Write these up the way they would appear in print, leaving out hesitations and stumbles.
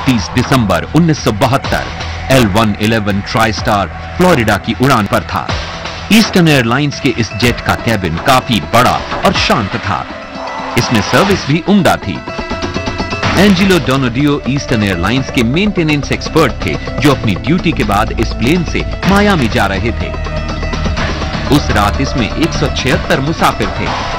29 दिसंबर 1972 L-111 Tristar Florida की उड़ान पर था। ईस्टर्न एयरलाइंस के इस जेट का कैबिन काफी बड़ा और शांत था। इसमें सर्विस भी उम्दा थी। एंजिलो डोनाडियो ईस्टर्न एयरलाइंस के मेंटेनेंस एक्सपर्ट थे, जो अपनी ड्यूटी के बाद इस प्लेन से मायामी जा रहे थे। उस रात इसमें 176 मुसाफिर थे।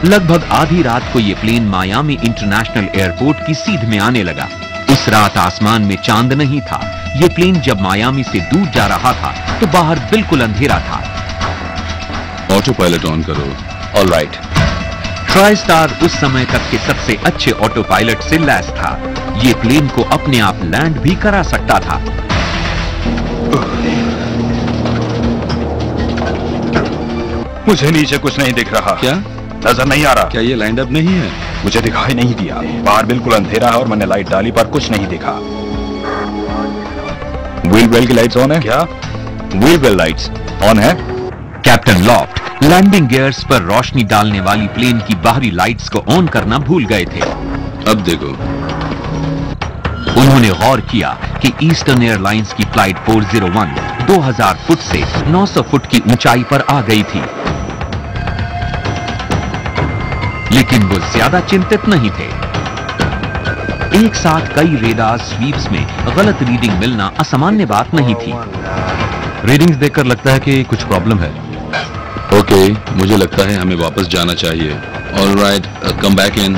लगभग आधी रात को यह प्लेन मायामी इंटरनेशनल एयरपोर्ट की सीध में आने लगा। उस रात आसमान में चांद नहीं था। यह प्लेन जब मायामी से दूर जा रहा था तो बाहर बिल्कुल अंधेरा था। ऑटो पायलट ऑन करो। All right. ट्राइस्टार उस समय तक के सबसे अच्छे ऑटो पायलट से लैस था। यह प्लेन को अपने आप लैंड भी करा सकता था। मुझे नीचे कुछ नहीं दिख रहा। क्या नजर नहीं आ रहा? क्या ये लाइंड अप नहीं है? मुझे दिखाई नहीं दिया। बाहर बिल्कुल अंधेरा है और मैंने लाइट डाली पर कुछ नहीं दिखा। व्हील बेल की लाइट्स ऑन है? क्या व्हील बेल लाइट्स ऑन है? कैप्टन लॉफ्ट लैंडिंग गियर्स पर रोशनी डालने वाली प्लेन की बाहरी लाइट्स को ऑन करना भूल गए थे। अब देखो। उन्होंने गौर किया कि ईस्टर्न एयरलाइंस की फ्लाइट 401 2000 फुट से 900 फुट की ऊंचाई पर आ गई थी, लेकिन वो ज्यादा चिंतित नहीं थे। एक साथ कई रेडार स्वीप्स में गलत रीडिंग मिलना असामान्य बात नहीं थी। रीडिंग्स देखकर लगता है कि कुछ प्रॉब्लम है। ओके, मुझे लगता है हमें वापस जाना चाहिए। Alright, come back in.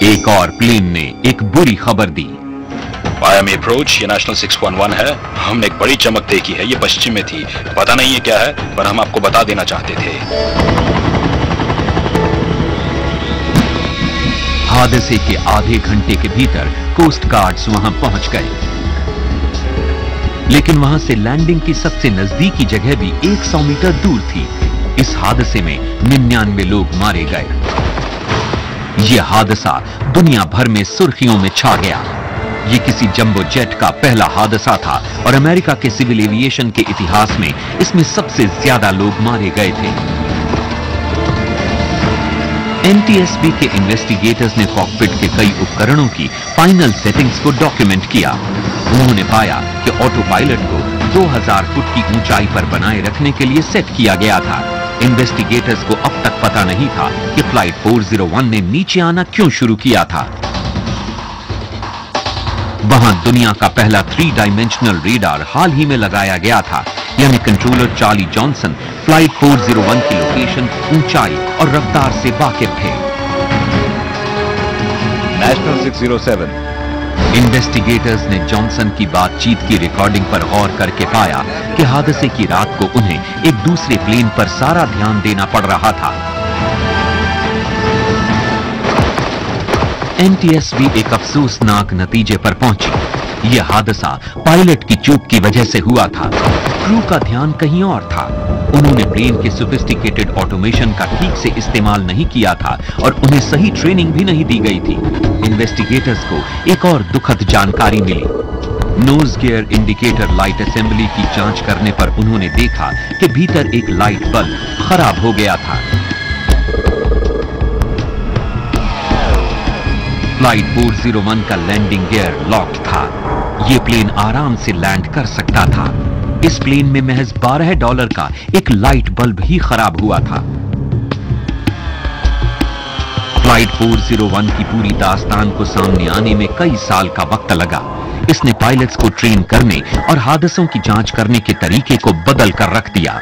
एक और प्लेन ने एक बुरी खबर दी। मायामी अप्रोच, ये नेशनल 611 है। हमने एक बड़ी चमक देखी है। ये पश्चिम में थी। पता नहीं ये क्या है, पर हम आपको बता देना चाहते थे। हादसे के आधे घंटे के भीतर कोस्ट गार्ड्स वहां पहुंच गए, लेकिन वहां से लैंडिंग की सबसे नजदीकी जगह भी 100 मीटर दूर थी। इस हादसे में 99 लोग मारे गए। यह हादसा दुनिया भर में सुर्खियों में छा गया। यह किसी जंबो जेट का पहला हादसा था और अमेरिका के सिविल एविएशन के इतिहास में इसमें सबसे ज्यादा लोग मारे गए थे। एनटीएसबी के इन्वेस्टिगेटर्स ने कॉकपिट के कई उपकरणों की फाइनल सेटिंग्स को डॉक्यूमेंट किया। उन्होंने पाया कि ऑटो पायलट को 2000 फुट की ऊंचाई पर बनाए रखने के लिए सेट किया गया था। इन्वेस्टिगेटर्स को अब तक पता नहीं था कि फ्लाइट 401 ने नीचे आना क्यों शुरू किया था। वहां दुनिया का पहला 3 डायमेंशनल रेडार हाल ही में लगाया गया था, यानी कंट्रोलर चार्ली जॉनसन फ्लाइट 401 की लोकेशन, ऊंचाई और रफ्तार से वाकिफ थे। नेशनल 607। इन्वेस्टिगेटर्स ने जॉनसन की बातचीत की रिकॉर्डिंग पर गौर करके पाया कि हादसे की रात को उन्हें एक दूसरे प्लेन पर सारा ध्यान देना पड़ रहा था। एनटीएसबी एक अफसोसनाक नतीजे पर पहुंची। यह हादसा पायलट की चूक की वजह से हुआ था। क्रू का ध्यान कहीं और था। उन्होंने प्लेन के सोफिस्टिकेटेड ऑटोमेशन का ठीक से इस्तेमाल नहीं किया था और उन्हें सही ट्रेनिंग भी नहीं दी गई थी। इन्वेस्टिगेटर्स को एक और दुखद जानकारी मिली। Nose gear indicator light assembly की जांच करने पर उन्होंने देखा कि भीतर एक लाइट बल्ब खराब हो गया था। फ्लाइट 401 का लैंडिंग गियर लॉक्ड था। यह प्लेन आराम से लैंड कर सकता था। इस प्लेन में महज $12 का एक लाइट बल्ब ही खराब हुआ था। फ्लाइट 401 की पूरी दास्तान को सामने आने में कई साल का वक्त लगा। इसने पायलट्स को ट्रेन करने और हादसों की जांच करने के तरीके को बदल कर रख दिया।